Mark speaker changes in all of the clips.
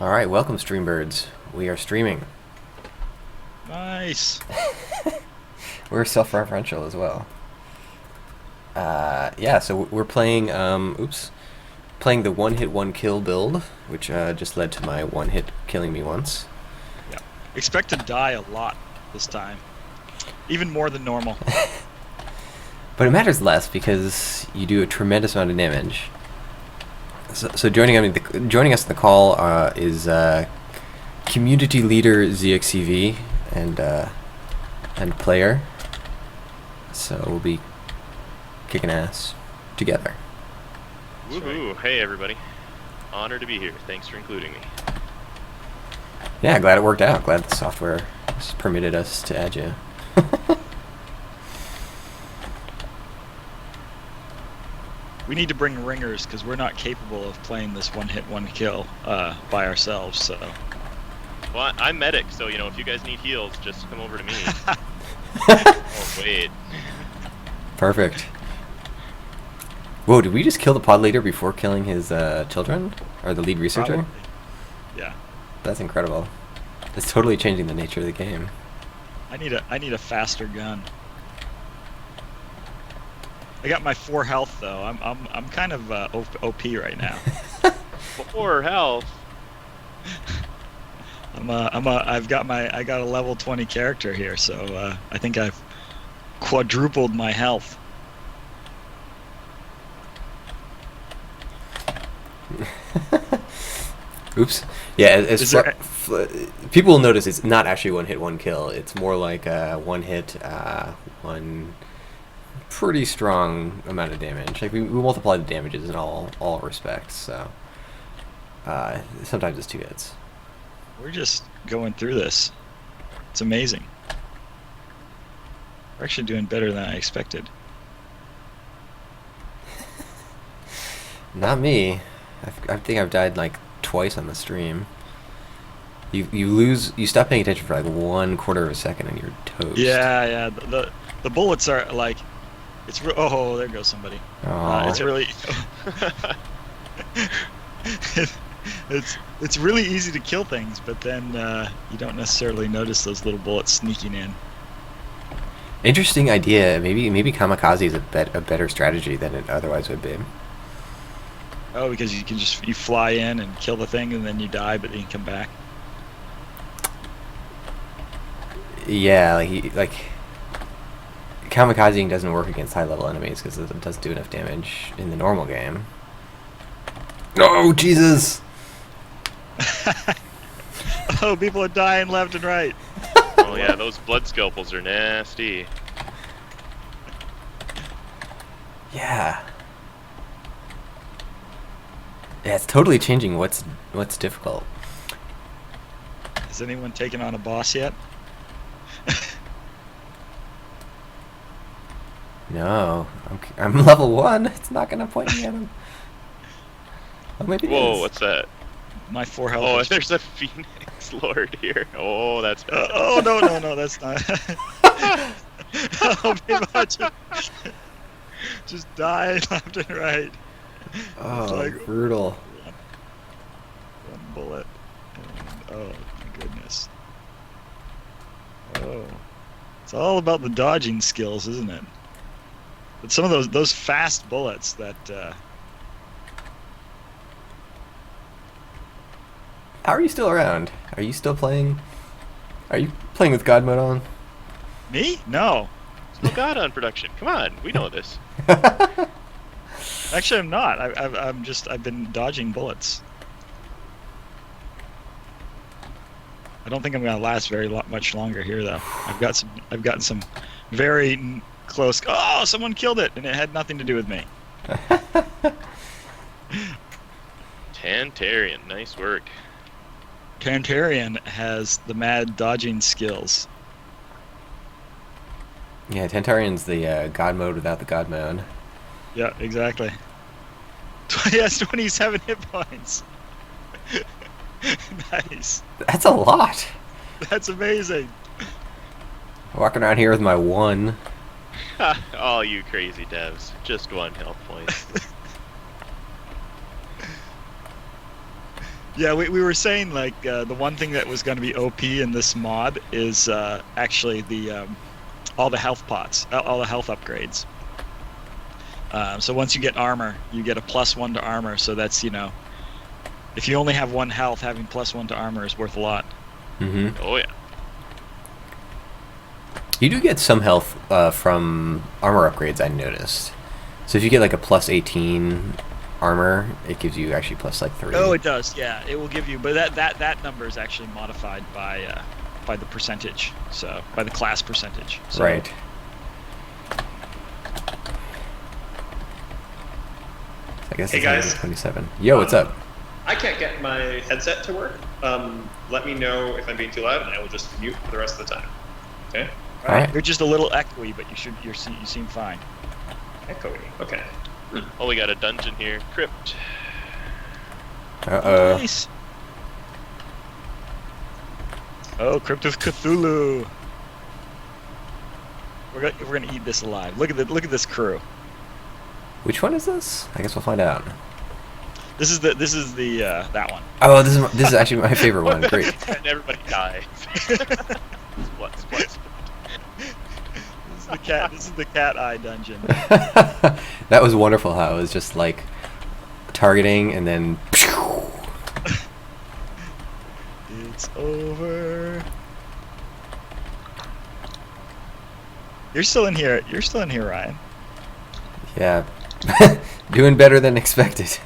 Speaker 1: Alright, welcome Streambirds. We are streaming.
Speaker 2: Nice.
Speaker 1: We're self-referential as well. Yeah, so we're playing, playing the one-hit, one-kill build, which just led to my one-hit killing me once.
Speaker 2: Yeah. Expect to die a lot this time. Even more than normal.
Speaker 1: But it matters less because you do a tremendous amount of damage. So joining us in the call is community leader ZXCV and player. So we'll be kicking ass together.
Speaker 3: Woohoo! Hey everybody. Honored to be here. Thanks for including me.
Speaker 1: Yeah, glad it worked out. Glad the software has permitted us to add you.
Speaker 2: We need to bring ringers because we're not capable of playing this one-hit, one-kill by ourselves. So.
Speaker 3: Well, I'm medic, so you know if you guys need heals, just come over to me. Oh wait.
Speaker 1: Perfect. Whoa, did we just kill the pod leader before killing his children? Or the lead researcher?
Speaker 2: Probably. Yeah.
Speaker 1: That's incredible. It's totally changing the nature of the game.
Speaker 2: I need a faster gun. I got my 4 health though. I'm kind of OP right now.
Speaker 3: 4 health.
Speaker 2: I got a level 20 character here, so I think I've quadrupled my health.
Speaker 1: Oops. Yeah, people will notice it's not actually one hit, one kill. It's more like one hit, one pretty strong amount of damage. Like we multiply the damages in all respects. So sometimes it's 2 hits.
Speaker 2: We're just going through this. It's amazing. We're actually doing better than I expected.
Speaker 1: Not me. I think I've died like twice on the stream. You stop paying attention for like 1/4 of a second and you're toast.
Speaker 2: Yeah. The bullets are like, oh, there goes somebody. It's really, it's really easy to kill things, but then you don't necessarily notice those little bullets sneaking in.
Speaker 1: Interesting idea. Maybe kamikaze is a better strategy than it otherwise would be.
Speaker 2: Oh, because you fly in and kill the thing and then you die, but then you come back.
Speaker 1: Yeah, like kamikazing doesn't work against high-level enemies because it doesn't do enough damage in the normal game. Oh, Jesus!
Speaker 2: Oh, people are dying left and right.
Speaker 3: Oh yeah, those blood scalpels are nasty.
Speaker 1: Yeah. Yeah, it's totally changing what's difficult.
Speaker 2: Has anyone taken on a boss yet?
Speaker 1: No, I'm level 1. It's not gonna point me at him. Oh, maybe it
Speaker 3: Whoa,
Speaker 1: is.
Speaker 3: what's that?
Speaker 2: My 4 health.
Speaker 3: Oh, there's a Phoenix Lord here. Oh, that's bad.
Speaker 2: Oh no, that's not. Oh, people just die left and right.
Speaker 1: Oh,
Speaker 2: It's like
Speaker 1: brutal.
Speaker 2: one bullet. And, oh my goodness. Oh, it's all about the dodging skills, isn't it? But some of those fast bullets that.
Speaker 1: How are you still around? Are you still playing? Are you playing with God mode on?
Speaker 2: Me? No.
Speaker 3: There's no God on production. Come on, we know this.
Speaker 2: Actually, I'm not. I've been dodging bullets. I don't think I'm gonna last very much longer here, though. I've gotten some very close. Oh, someone killed it, and it had nothing to do with me.
Speaker 3: Tantarian, nice work.
Speaker 2: Tantarian has the mad dodging skills.
Speaker 1: Yeah, Tantarian's the God mode without the God mode.
Speaker 2: Yeah, exactly. He has 27 hit points. Nice.
Speaker 1: That's a lot.
Speaker 2: That's amazing.
Speaker 1: Walking around here with my 1.
Speaker 3: All you crazy devs. Just 1 health point.
Speaker 2: Yeah, we were saying like the one thing that was going to be OP in this mod is actually the all the health pots, all the health upgrades. So once you get armor, you get a +1 to armor. So that's, you know, if you only have 1 health, having +1 to armor is worth a lot.
Speaker 1: Mm-hmm.
Speaker 3: Oh yeah.
Speaker 1: You do get some health from armor upgrades, I noticed. So if you get like a +18 armor, it gives you actually +3.
Speaker 2: Oh, it does. Yeah, it will give you, but that number is actually modified by the percentage. So by the class percentage. So,
Speaker 1: Right. I guess
Speaker 4: Hey,
Speaker 1: it's
Speaker 4: guys.
Speaker 1: 127. Yo, what's up?
Speaker 4: I can't get my headset to work. Let me know if I'm being too loud, and I will just mute for the rest of the time. Okay?
Speaker 1: All right.
Speaker 2: You're just a little echoey, but you seem fine.
Speaker 4: Echoey. Okay.
Speaker 3: Oh, we got a dungeon here. Crypt.
Speaker 1: Uh-oh.
Speaker 2: Nice. Oh, Crypt of Cthulhu. We're gonna eat this alive. Look at this crew.
Speaker 1: Which one is this? I guess we'll find out.
Speaker 2: This is the that one.
Speaker 1: Oh, this is actually my favorite one. Great.
Speaker 3: And everybody dies. Splat, splat, splat.
Speaker 2: This is the cat eye dungeon.
Speaker 1: That was wonderful how it was just like targeting and then
Speaker 2: It's over. You're still in here. You're still in here, Ryan.
Speaker 1: yeah. Doing better than expected.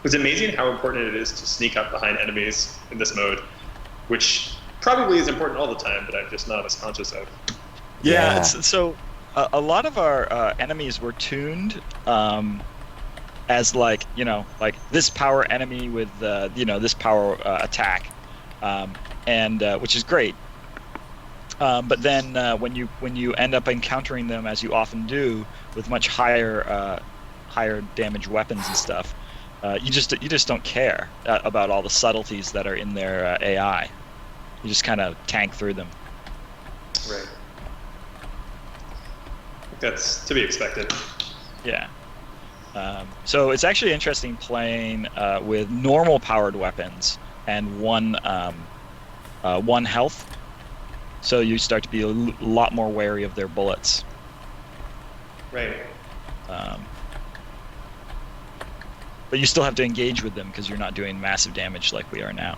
Speaker 4: It's amazing how important it is to sneak up behind enemies in this mode, which probably is important all the time, but I'm just not as conscious of.
Speaker 2: Yeah.
Speaker 1: Yeah.
Speaker 2: So a lot of our enemies were tuned as like, you know, like this power enemy with you know, this power attack, and which is great. But then when you end up encountering them, as you often do, with much higher damage weapons and stuff, you just don't care about all the subtleties that are in their AI. You just kind of tank through them.
Speaker 4: Right. That's to be expected.
Speaker 2: Yeah. So it's actually interesting playing with normal powered weapons and one health. So you start to be a lot more wary of their bullets.
Speaker 4: Right.
Speaker 2: But you still have to engage with them because you're not doing massive damage like we are now.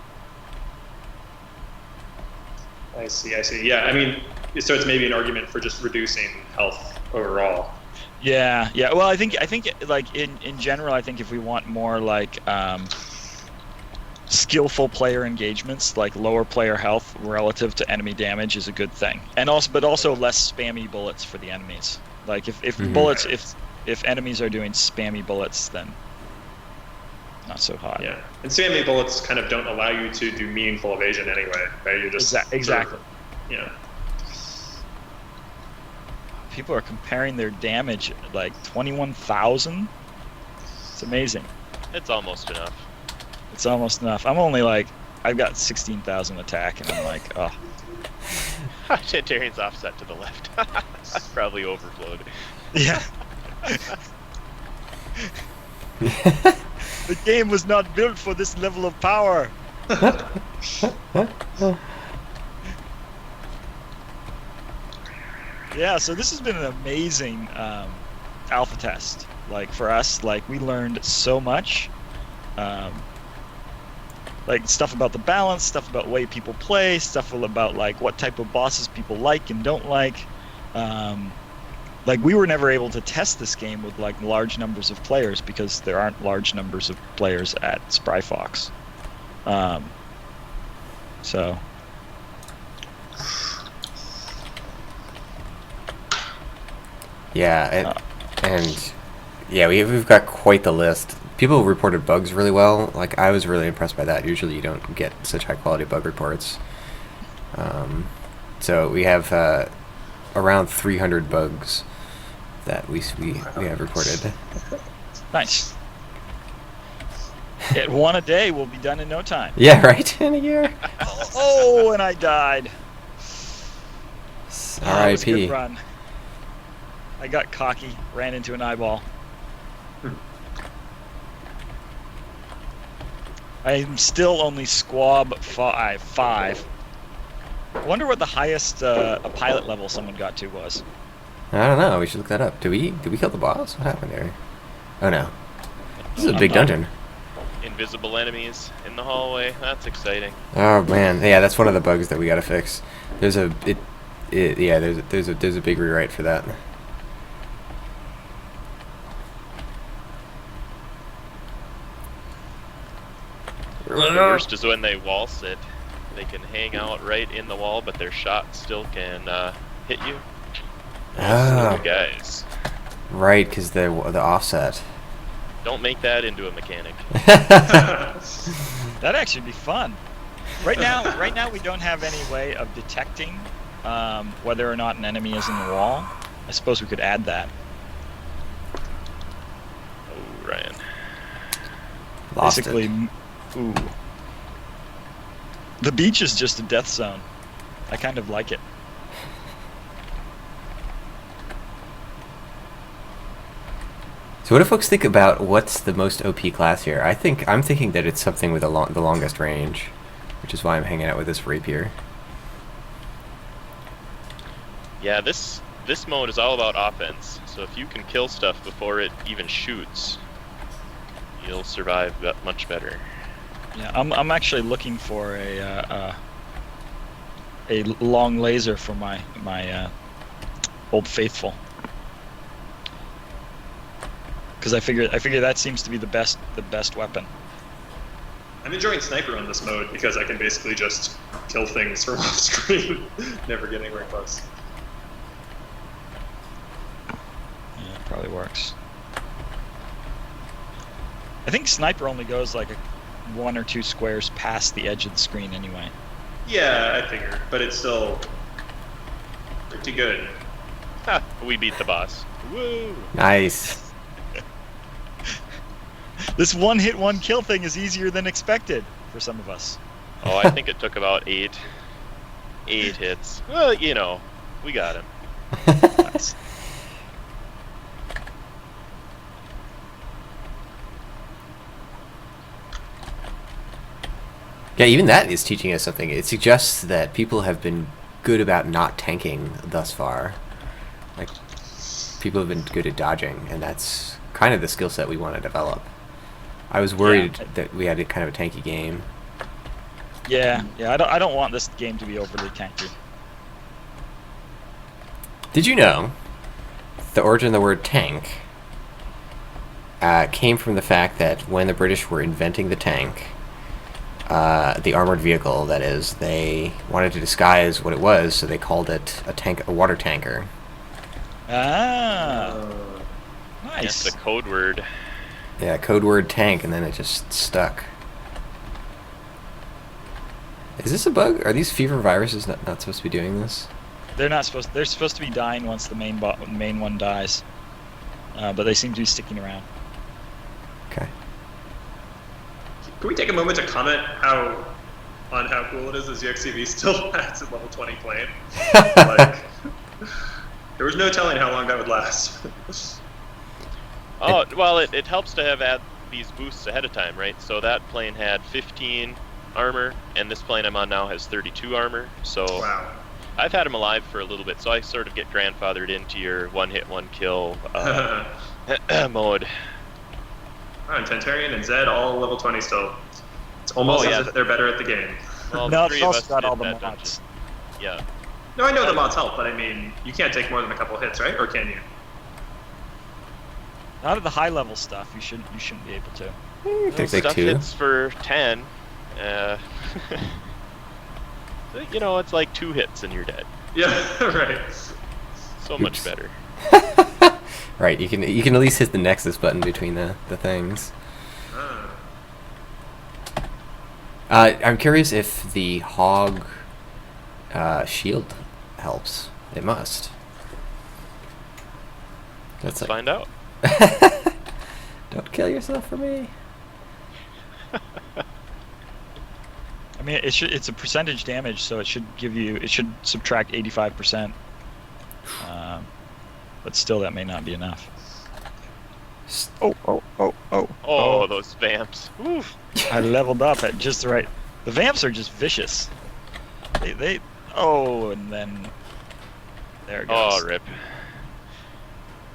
Speaker 4: I see. Yeah, I mean, so it's maybe an argument for just reducing health overall.
Speaker 2: Yeah. Well, I think like in general, I think if we want more like skillful player engagements, like lower player health relative to enemy damage is a good thing, and also less spammy bullets for the enemies. Like if bullets, if enemies are doing spammy bullets, then not so hot.
Speaker 4: Yeah, and spammy bullets kind of don't allow you to do meaningful evasion anyway, right? You're just
Speaker 2: exactly.
Speaker 4: Yeah.
Speaker 2: People are comparing their damage like 21,000. It's amazing.
Speaker 3: It's almost enough.
Speaker 2: It's almost enough. I'm only like, I've got 16,000 attack, and I'm like, oh.
Speaker 3: Chantarian's offset to the left. I probably overflowed.
Speaker 2: Yeah. The game was not built for this level of power. Yeah, so this has been an amazing alpha test. Like for us, like we learned so much. Like stuff about the balance, stuff about the way people play, stuff about like what type of bosses people like and don't like. Like we were never able to test this game with like large numbers of players because there aren't large numbers of players at Spryfox. So.
Speaker 1: Yeah, and yeah, we've got quite the list. People reported bugs really well. Like I was really impressed by that. Usually you don't get such high quality bug reports. So we have around 300 bugs that we have reported.
Speaker 2: Nice. At one a day, we'll be done in no time.
Speaker 1: Yeah, right. In a year.
Speaker 2: Oh, and I died. That was a good
Speaker 1: R.I.P.
Speaker 2: run. I got cocky, ran into an eyeball. I'm still only squab 5. I wonder what the highest a pilot level someone got to was.
Speaker 1: I don't know. We should look that up. Did we kill the boss? What happened there? Oh no. This is a
Speaker 2: I'm
Speaker 1: big
Speaker 2: not-
Speaker 1: dungeon.
Speaker 3: Invisible enemies in the hallway. That's exciting.
Speaker 1: Oh man, yeah, that's one of the bugs that we gotta fix. There's a yeah, there's a big rewrite for that.
Speaker 3: The worst is when they wall sit. They can hang out right in the wall, but their shot still can hit you.
Speaker 1: Oh,
Speaker 3: Good guys.
Speaker 1: right, because the offset.
Speaker 3: Don't make that into a mechanic.
Speaker 2: That'd actually be fun. Right now we don't have any way of detecting whether or not an enemy is in the wall. I suppose we could add that.
Speaker 3: Oh, Ryan.
Speaker 1: Lost
Speaker 2: Basically,
Speaker 1: it.
Speaker 2: ooh. The beach is just a death zone. I kind of like it.
Speaker 1: So what do folks think about what's the most OP class here? I'm thinking that it's something with the longest range, which is why I'm hanging out with this rapier.
Speaker 3: Yeah, this mode is all about offense. So if you can kill stuff before it even shoots, you'll survive much better.
Speaker 2: Yeah, I'm actually looking for a long laser for my Old Faithful, because I figure that seems to be the best weapon.
Speaker 4: I'm enjoying sniper on this mode because I can basically just kill things from off screen, never get anywhere close.
Speaker 2: Yeah, it probably works. I think sniper only goes like 1 or 2 squares past the edge of the screen anyway.
Speaker 4: Yeah, I figured, but it's still pretty good.
Speaker 3: Ha! We beat the boss. Woo!
Speaker 1: Nice.
Speaker 2: This one-hit, one-kill thing is easier than expected for some of us.
Speaker 3: Oh, I think it took about 8 hits. Well, you know, we got him.
Speaker 2: Nice.
Speaker 1: Yeah, even that is teaching us something. It suggests that people have been good about not tanking thus far. Like, people have been good at dodging, and that's kind of the skill set we want to develop. I was worried that we had a kind of a tanky game.
Speaker 2: Yeah. I don't want this game to be overly tanky.
Speaker 1: Did you know the origin of the word tank came from the fact that when the British were inventing the tank, the armored vehicle, that is, they wanted to disguise what it was, so they called it a water tanker.
Speaker 2: Ah,
Speaker 3: That's
Speaker 2: nice.
Speaker 3: the code word.
Speaker 1: Yeah, code word tank, and then it just stuck. Is this a bug? Are these fever viruses not supposed to be doing this?
Speaker 2: They're not supposed. They're supposed to be dying once the main one dies, but they seem to be sticking around.
Speaker 1: Okay.
Speaker 4: Can we take a moment to comment on how cool it is that ZXCV still has a level 20 plane? Like, there was no telling how long that would last.
Speaker 3: Oh, well, it helps to have had these boosts ahead of time, right? So that plane had 15 armor, and this plane I'm on now has 32 armor. So
Speaker 4: Wow.
Speaker 3: I've had him alive for a little bit, so I sort of get grandfathered into your one-hit, one-kill mode.
Speaker 4: Oh, and Tentarian and Zed all level 20 still. It's almost
Speaker 3: Oh, yeah.
Speaker 4: as if they're better at the game.
Speaker 3: Well,
Speaker 2: No,
Speaker 3: three
Speaker 2: it's
Speaker 3: of
Speaker 2: also
Speaker 3: us
Speaker 2: got
Speaker 3: did
Speaker 2: all the
Speaker 3: that
Speaker 2: mods.
Speaker 3: dungeon. Yeah.
Speaker 4: No, I know the mods help, but I mean, you can't take more than a couple hits, right? Or can you?
Speaker 2: Not of the high level stuff. You shouldn't be able to.
Speaker 1: There's like
Speaker 3: Stuff
Speaker 1: 2.
Speaker 3: hits for 10. You know, it's like 2 hits and you're dead.
Speaker 4: Yeah, right.
Speaker 3: So much better.
Speaker 1: Right, you can at least hit the Nexus button between the things. I'm curious if the hog shield helps. It must.
Speaker 3: Let's
Speaker 1: That's like,
Speaker 3: find out.
Speaker 1: don't kill yourself for me.
Speaker 2: I mean, it's a percentage damage, so it should subtract 85%. But still, that may not be enough. Oh.
Speaker 3: Oh, those vamps. Oof.
Speaker 2: I leveled up at just the right. The vamps are just vicious. They and then there it goes.
Speaker 3: Oh, rip.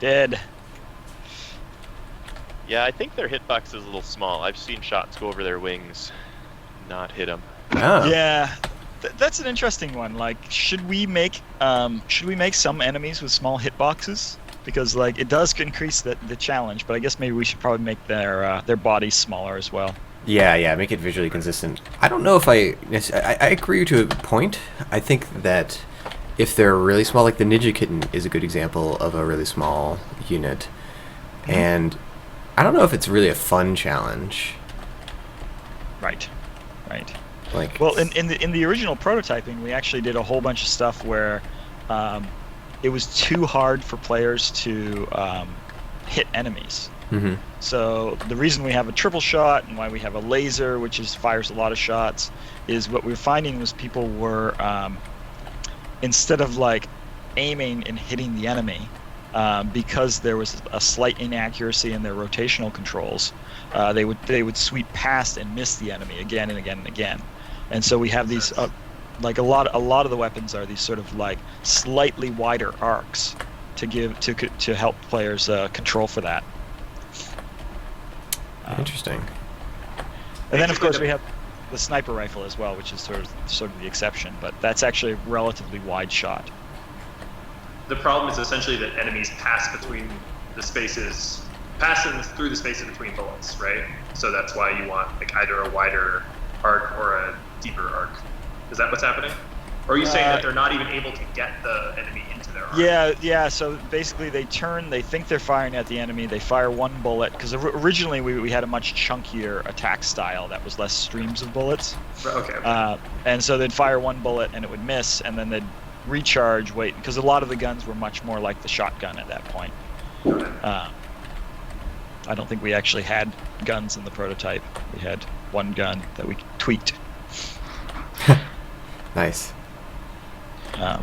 Speaker 2: Dead.
Speaker 3: Yeah, I think their hitbox is a little small. I've seen shots go over their wings, not hit them.
Speaker 1: Oh.
Speaker 2: Yeah, that's an interesting one. Like, should we make some enemies with small hitboxes? Because like it does increase the challenge, but I guess maybe we should probably make their bodies smaller as well.
Speaker 1: Yeah, make it visually consistent. I don't know if I agree to a point. I think that if they're really small, like the Ninja Kitten is a good example of a really small unit. And I don't know if it's really a fun challenge.
Speaker 2: Right.
Speaker 1: Like,
Speaker 2: Well, in the original prototyping, we actually did a whole bunch of stuff where it was too hard for players to hit enemies.
Speaker 1: mhm.
Speaker 2: So the reason we have a triple shot and why we have a laser, which fires a lot of shots, is what we were finding was people were instead of like aiming and hitting the enemy, because there was a slight inaccuracy in their rotational controls, they would sweep past and miss the enemy again and again and again. And so we have these like a lot of the weapons are these sort of like slightly wider arcs to help players control for that.
Speaker 1: Interesting.
Speaker 2: And then of course we have the sniper rifle as well, which is sort of the exception, but that's actually a relatively wide shot.
Speaker 4: The problem is essentially that enemies pass through the spaces between bullets, right? So that's why you want like either a wider arc or a deeper arc. Is that what's happening? Or are you saying that they're not even able to get the enemy into their arc?
Speaker 2: Yeah. So basically, they think they're firing at the enemy. They fire one bullet because originally we had a much chunkier attack style that was less streams of bullets.
Speaker 4: Okay.
Speaker 2: And so they'd fire one bullet and it would miss, and then they'd recharge. Wait, because a lot of the guns were much more like the shotgun at that point. I don't think we actually had guns in the prototype. We had one gun that we tweaked.
Speaker 1: Nice. I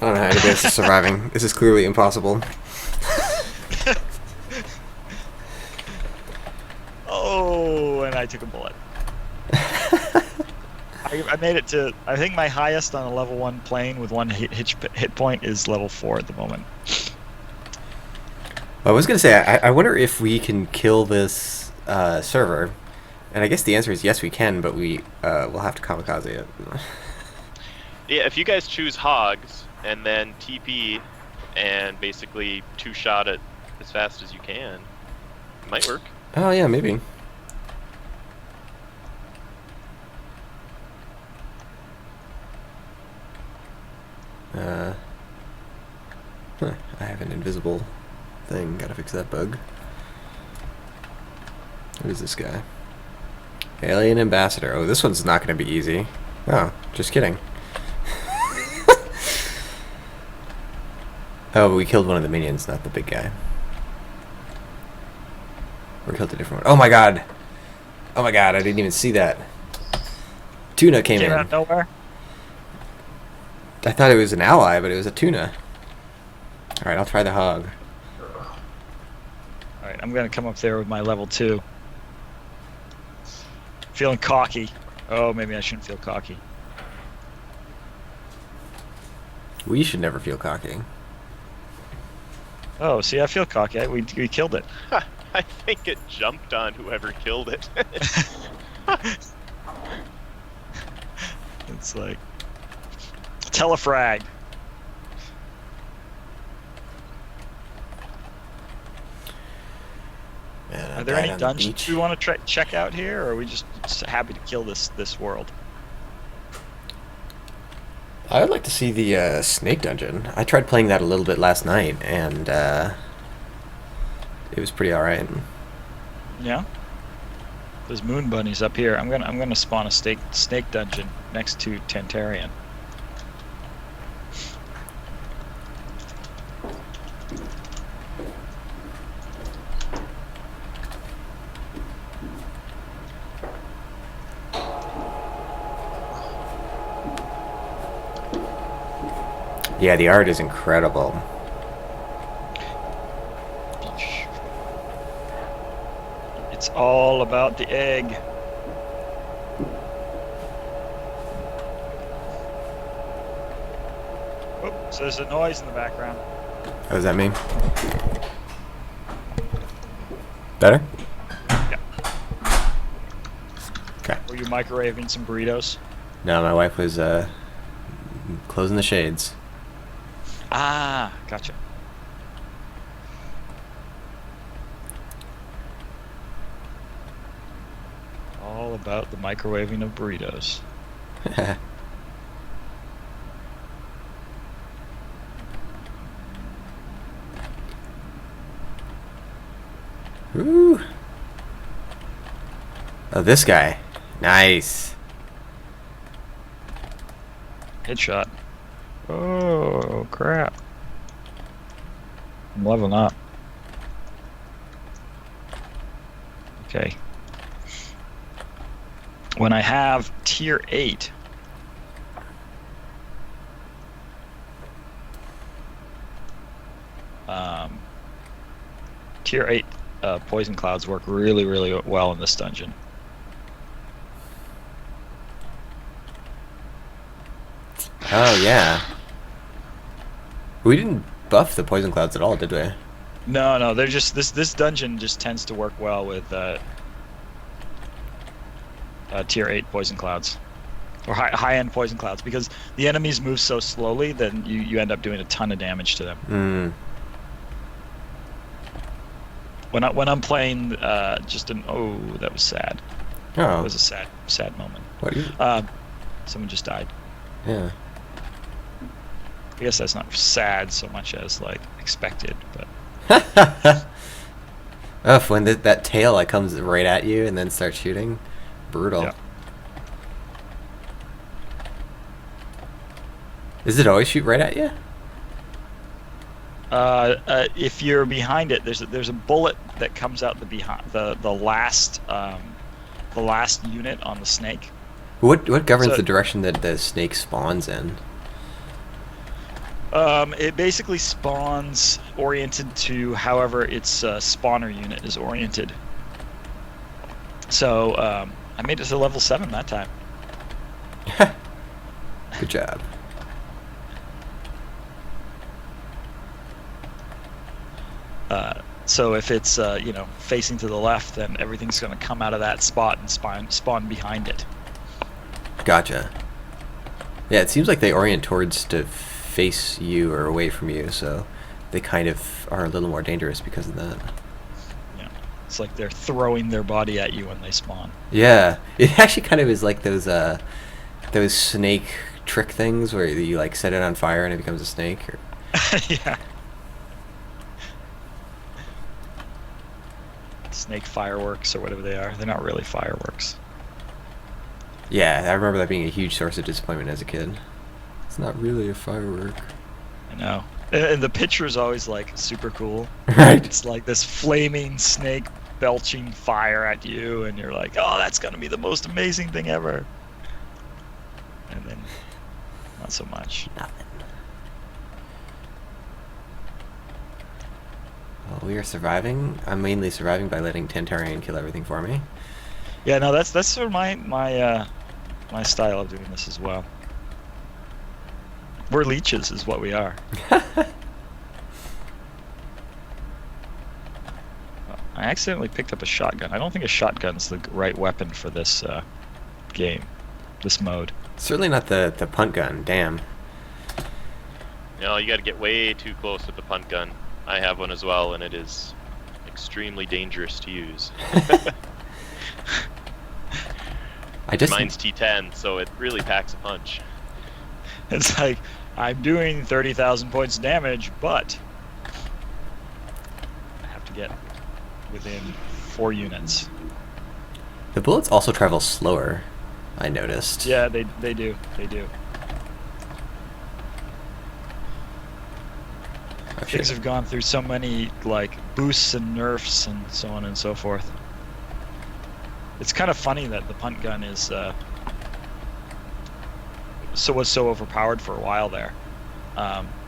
Speaker 1: don't know how to do this. Is surviving. This is clearly impossible.
Speaker 2: Oh, and I took a bullet. I made it to. I think my highest on a level 1 plane with one hit point is level 4 at the moment.
Speaker 1: I was gonna say, I wonder if we can kill this server, and I guess the answer is yes, we can, but we'll have to kamikaze it.
Speaker 3: Yeah, if you guys choose hogs and then TP and basically two-shot it as fast as you can, it might work.
Speaker 1: Oh yeah, maybe. I have an invisible thing. Gotta fix that bug. What is this guy? Alien Ambassador. Oh, this one's not gonna be easy. Oh, just kidding. Oh, but we killed one of the minions, not the big guy. We killed a different one. Oh my god! Oh my god, I didn't even see that. Tuna came in.
Speaker 2: Out of nowhere.
Speaker 1: I thought it was an ally, but it was a tuna. Alright, I'll try the hog.
Speaker 2: Alright, I'm gonna come up there with my level 2. Feeling cocky. Oh, maybe I shouldn't feel cocky.
Speaker 1: We should never feel cocky.
Speaker 2: Oh, see, I feel cocky. We killed it.
Speaker 3: I think it jumped on whoever killed it.
Speaker 2: It's like telefrag.
Speaker 1: Man,
Speaker 2: Are there any dungeons we want to check out here, or are we just happy to kill this world?
Speaker 1: I would like to see the snake dungeon. I tried playing that a little bit last night, and it was pretty alright.
Speaker 2: Yeah. There's moon bunnies up here. I'm gonna spawn a snake dungeon next to Tantarian.
Speaker 1: Yeah, the art is incredible.
Speaker 2: all about the egg. Oh, so there's a noise in the background.
Speaker 1: What does that mean? Better?
Speaker 2: Yeah.
Speaker 1: Okay.
Speaker 2: Were you microwaving some burritos?
Speaker 1: No, my wife was closing the shades.
Speaker 2: Ah, gotcha. All about the microwaving of burritos.
Speaker 1: Ooh. Oh, this guy. Nice.
Speaker 2: Headshot. Oh, crap. I'm leveling up. Okay. When I have tier 8, tier 8 poison clouds work really, really well in this dungeon.
Speaker 1: Oh, yeah. We didn't buff the poison clouds at all, did we?
Speaker 2: No, they're just this dungeon just tends to work well with tier 8 poison clouds, or high-end poison clouds, because the enemies move so slowly that you end up doing a ton of damage to them.
Speaker 1: Hmm.
Speaker 2: When I'm playing that was sad.
Speaker 1: Oh.
Speaker 2: That was a sad moment.
Speaker 1: What?
Speaker 2: Someone just died.
Speaker 1: Yeah.
Speaker 2: I guess that's not sad so much as like expected, but
Speaker 1: Ugh, when that tail like comes right at you and then starts shooting, brutal.
Speaker 2: Yeah.
Speaker 1: Does it always shoot right at you?
Speaker 2: if you're behind it, there's a bullet that comes out the last unit on the snake.
Speaker 1: What governs
Speaker 2: So-
Speaker 1: the direction that the snake spawns in?
Speaker 2: It basically spawns oriented to however its spawner unit is oriented. So I made it to level 7 that time.
Speaker 1: Good job.
Speaker 2: So if it's facing to the left, then everything's going to come out of that spot and spawn behind it.
Speaker 1: Gotcha. Yeah, it seems like they orient towards to face you or away from you, so they kind of are a little more dangerous because of that.
Speaker 2: Yeah, it's like they're throwing their body at you when they spawn.
Speaker 1: Yeah, it actually kind of is like those snake trick things where you like set it on fire and it becomes a snake. Or...
Speaker 2: Yeah. Snake fireworks or whatever they are. They're not really fireworks.
Speaker 1: Yeah, I remember that being a huge source of disappointment as a kid. It's not really a firework.
Speaker 2: I know. And the picture is always like super cool.
Speaker 1: Right.
Speaker 2: It's like this flaming snake belching fire at you, and you're like, oh, that's gonna be the most amazing thing ever. And then, not so much.
Speaker 1: Nothing. Well, we are surviving. I'm mainly surviving by letting Tantarian kill everything for me.
Speaker 2: Yeah, no, that's sort of my style of doing this as well. We're leeches, is what we are. I accidentally picked up a shotgun. I don't think a shotgun's the right weapon for this game, this mode.
Speaker 1: Certainly not the punt gun. Damn.
Speaker 3: No, you got to get way too close with the punt gun. I have one as well, and it is extremely dangerous to use. Mine's T10, so it really packs a punch.
Speaker 2: It's like, I'm doing 30,000 points of damage, but I have to get within 4 units.
Speaker 1: The bullets also travel slower, I noticed.
Speaker 2: Yeah, they do. They do.
Speaker 1: Oh,
Speaker 2: Things
Speaker 1: shit.
Speaker 2: have gone through so many like boosts and nerfs and so on and so forth. It's kind of funny that the punt gun is was so overpowered for a while there,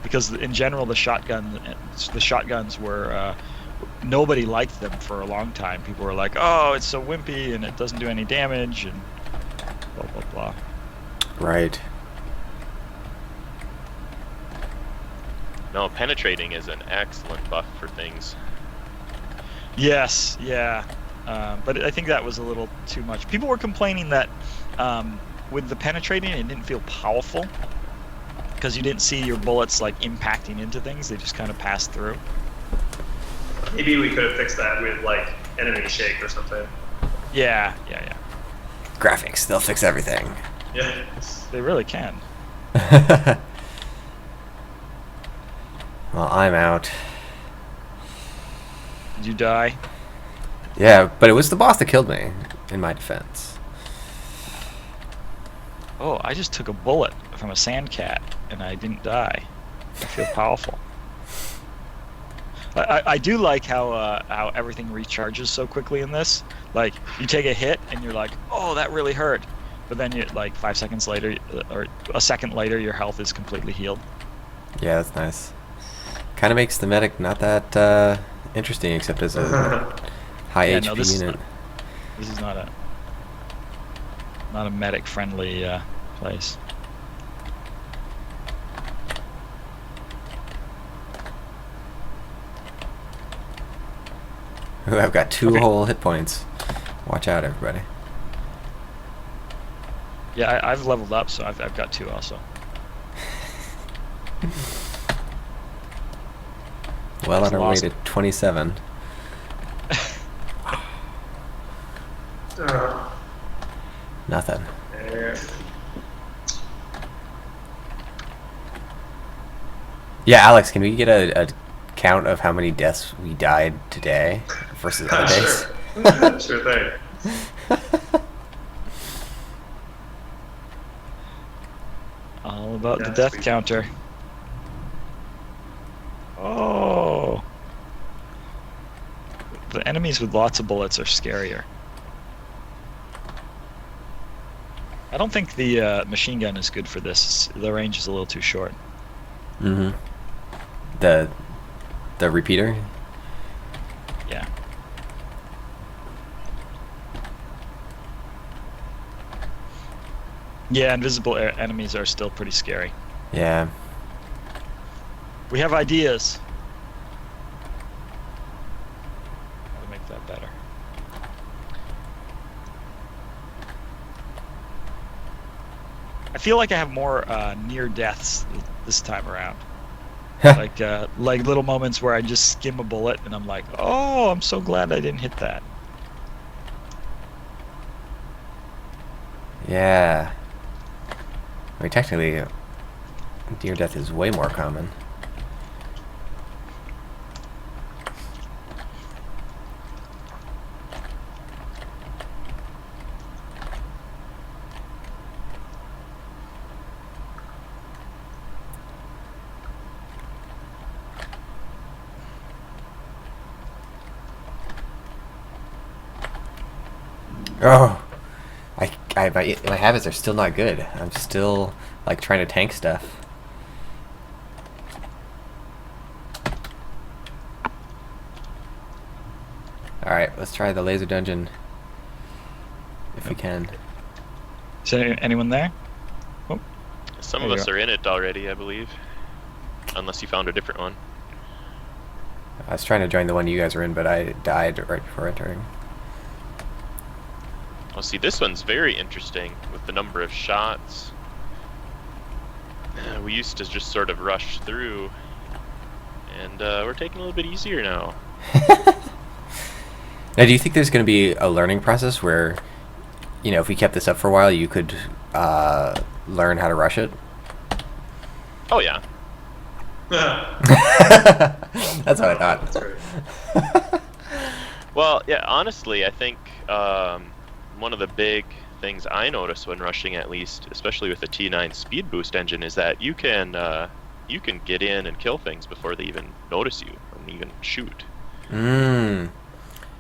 Speaker 2: because in general the shotguns were nobody liked them for a long time. People were like, "Oh, it's so wimpy and it doesn't do any damage," and blah blah blah.
Speaker 1: Right.
Speaker 3: No, penetrating is an excellent buff for things.
Speaker 2: Yes, yeah, but I think that was a little too much. People were complaining that with the penetrating, it didn't feel powerful because you didn't see your bullets like impacting into things; they just kind of passed through.
Speaker 4: Maybe we could have fixed that with like enemy shake or something.
Speaker 2: Yeah.
Speaker 1: Graphics, they'll fix everything.
Speaker 4: Yeah.
Speaker 2: They really can.
Speaker 1: Well, I'm out.
Speaker 2: Did you die?
Speaker 1: Yeah, but it was the boss that killed me, in my defense.
Speaker 2: Oh, I just took a bullet from a sand cat and I didn't die. I feel powerful. I do like how everything recharges so quickly in this. Like, you take a hit and you're like, oh, that really hurt. But then you like 5 seconds later, or a second later, your health is completely healed.
Speaker 1: Yeah, that's nice. Kind of makes the medic not that interesting, except as a high
Speaker 2: Yeah,
Speaker 1: HP
Speaker 2: no, this
Speaker 1: unit.
Speaker 2: This is not a medic friendly place.
Speaker 1: Ooh, I've got 2
Speaker 2: Okay.
Speaker 1: whole hit points. Watch out, everybody.
Speaker 2: Yeah, I've leveled up, so I've got 2 also.
Speaker 1: Well
Speaker 2: That's
Speaker 1: on our way
Speaker 2: lost.
Speaker 1: to 27. Nothing. Yeah, Alex, can we get a count of how many deaths we died today versus other days?
Speaker 4: Sure. Sure thing.
Speaker 2: All about the
Speaker 4: Yes,
Speaker 2: death
Speaker 4: we-
Speaker 2: counter. Oh. The enemies with lots of bullets are scarier. I don't think the machine gun is good for this. The range is a little too short.
Speaker 1: Mm-hmm. The repeater?
Speaker 2: Yeah. Yeah, invisible enemies are still pretty scary.
Speaker 1: Yeah.
Speaker 2: We have ideas. How to make that better. I feel like I have more near deaths this time around. like little moments where I just skim a bullet and I'm like, oh, I'm so glad I didn't hit that.
Speaker 1: Yeah. I mean, technically, near death is way more common. Oh, my habits are still not good. I'm still like trying to tank stuff. All right, let's try the laser dungeon if we can.
Speaker 2: Is there anyone there? Oh,
Speaker 3: Some
Speaker 2: There
Speaker 3: of
Speaker 2: you
Speaker 3: us
Speaker 2: go.
Speaker 3: are in it already, I believe. Unless you found a different one.
Speaker 1: I was trying to join the one you guys were in, but I died right before entering.
Speaker 3: Well, see, this one's very interesting with the number of shots. We used to just sort of rush through, and we're taking a little bit easier now.
Speaker 1: Now, do you think there's going to be a learning process where, you know, if we kept this up for a while, you could learn how to rush it?
Speaker 3: Oh yeah.
Speaker 1: That's what I thought.
Speaker 4: That's great.
Speaker 3: Well, yeah, honestly, I think one of the big things I notice when rushing, at least, especially with the T9 speed boost engine, is that you can get in and kill things before they even notice you and even shoot.
Speaker 1: Mm.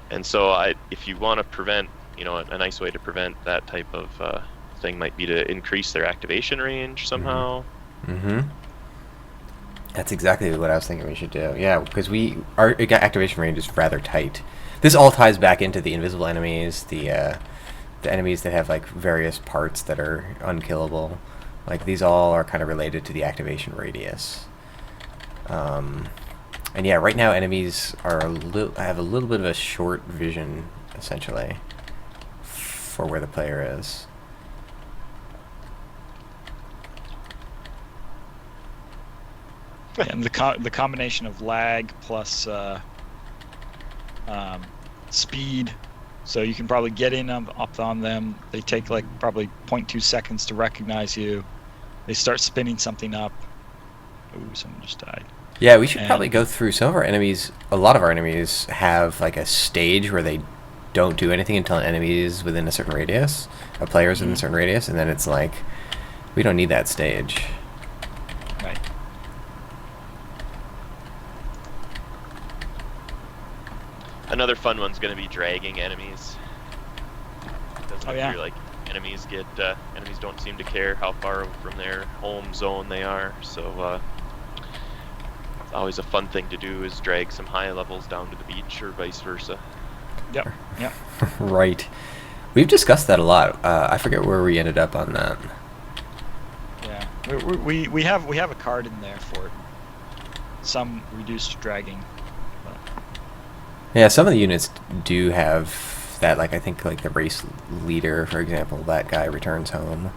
Speaker 3: And so, if you want to prevent, you know, a nice way to prevent that type of thing might be to increase their activation range somehow.
Speaker 1: Mm-hmm. That's exactly what I was thinking we should do. Yeah, because our activation range is rather tight. This all ties back into the invisible enemies, the enemies that have like various parts that are unkillable. Like these all are kind of related to the activation radius. And yeah, right now enemies are have a little bit of a short vision, essentially, for where the player is.
Speaker 2: And the combination of lag plus speed, so you can probably get in up on them. They take like probably 0.2 seconds to recognize you. They start spinning something up. Ooh, someone just died.
Speaker 1: Yeah, we should probably go through some of our enemies. A lot of our enemies have like a stage where they don't do anything until an enemy is within a certain radius, a player's within a certain radius, and then it's like, we don't need that stage.
Speaker 2: Right.
Speaker 3: Another fun one's going to be dragging enemies. Doesn't appear like enemies don't seem to care how far from their home zone they are, so it's always a fun thing to do is drag some high levels down to the beach or vice versa.
Speaker 2: Yep.
Speaker 1: Right. We've discussed that a lot. I forget where we ended up on that.
Speaker 2: Yeah, we have a card in there for some reduced dragging. But.
Speaker 1: Yeah, some of the units do have that. Like I think like the race leader, for example, that guy returns home.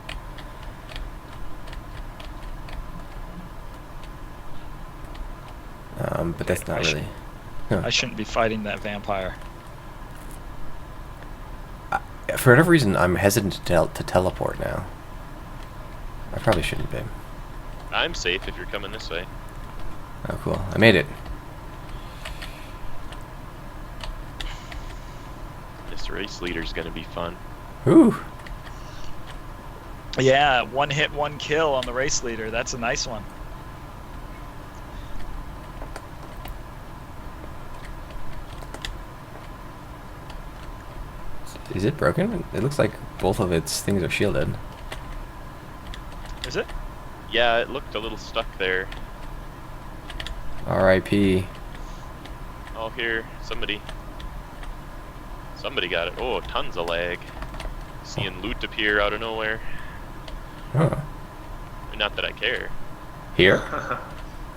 Speaker 1: But that's not really.
Speaker 2: I shouldn't be fighting that vampire.
Speaker 1: For whatever reason, I'm hesitant to teleport now. I probably shouldn't be.
Speaker 3: I'm safe if you're coming this way.
Speaker 1: Oh, cool. I made it.
Speaker 3: This race leader's gonna be fun.
Speaker 1: Ooh.
Speaker 2: Yeah, 1 hit, 1 kill on the race leader. That's a nice one.
Speaker 1: Is it broken? It looks like both of its things are shielded.
Speaker 2: Is it?
Speaker 3: Yeah, it looked a little stuck there.
Speaker 1: R.I.P.
Speaker 3: Oh, here, somebody got it. Oh, tons of lag. Seeing loot appear out of nowhere.
Speaker 1: Huh.
Speaker 3: Not that I care.
Speaker 1: Here?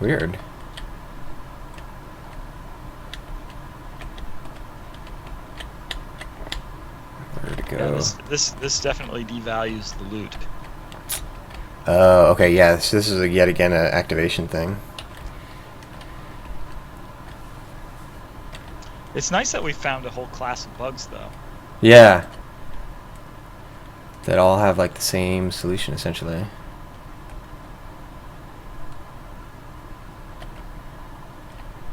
Speaker 1: Weird. Where to go?
Speaker 2: Yeah, this definitely devalues the loot.
Speaker 1: Oh, okay, yeah, so this is yet again an activation thing.
Speaker 2: It's nice that we found a whole class of bugs, though.
Speaker 1: Yeah. That all have like the same solution, essentially.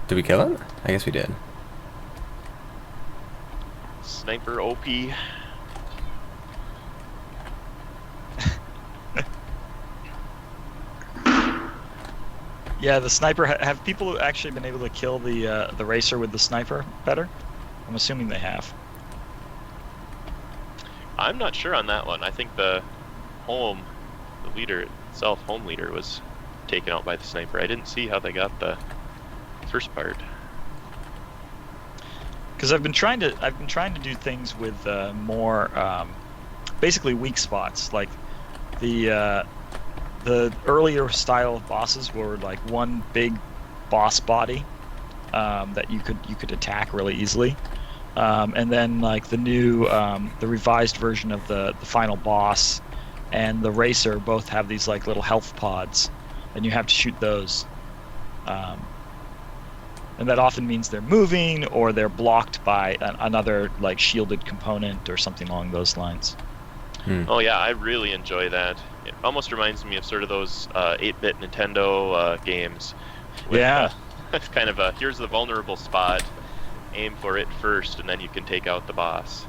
Speaker 1: Did we kill him? I guess we did.
Speaker 3: Sniper OP.
Speaker 2: Yeah, the sniper. Have people actually been able to kill the racer with the sniper better? I'm assuming they have.
Speaker 3: I'm not sure on that one. I think the leader itself, home leader, was taken out by the sniper. I didn't see how they got the first part.
Speaker 2: Because I've been trying to do things with more basically weak spots, like the earlier style of bosses were like one big boss body that you could attack really easily, and then like the new the revised version of the final boss and the racer both have these like little health pods, and you have to shoot those. And that often means they're moving or they're blocked by another like shielded component or something along those lines.
Speaker 3: Oh yeah, I really enjoy that. It almost reminds me of sort of those 8-bit Nintendo games. With,
Speaker 2: Yeah.
Speaker 3: It's kind of a, here's the vulnerable spot, aim for it first, and then you can take out the boss.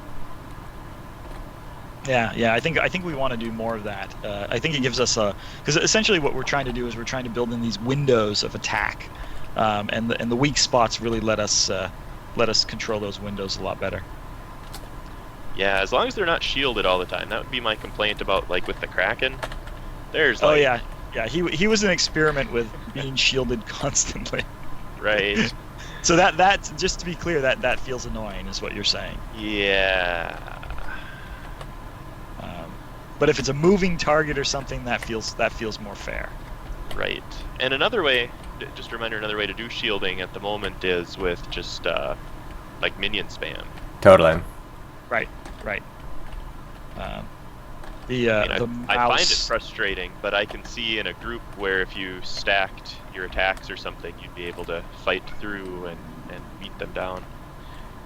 Speaker 2: Yeah. I think we want to do more of that. I think it gives us because essentially what we're trying to do is we're trying to build in these windows of attack, and the weak spots really let us control those windows a lot better.
Speaker 3: Yeah, as long as they're not shielded all the time. That would be my complaint about, like, with the Kraken. There's like
Speaker 2: Yeah, he was an experiment with being shielded constantly.
Speaker 3: Right.
Speaker 2: So that's just to be clear, that feels annoying, is what you're saying.
Speaker 3: Yeah.
Speaker 2: But if it's a moving target or something, that feels more fair.
Speaker 3: Right. And another way, just a reminder, another way to do shielding at the moment is with just like minion spam.
Speaker 1: Totally.
Speaker 2: Right.
Speaker 3: I
Speaker 2: Mouse.
Speaker 3: find it frustrating, but I can see in a group where if you stacked your attacks or something, you'd be able to fight through and beat them down.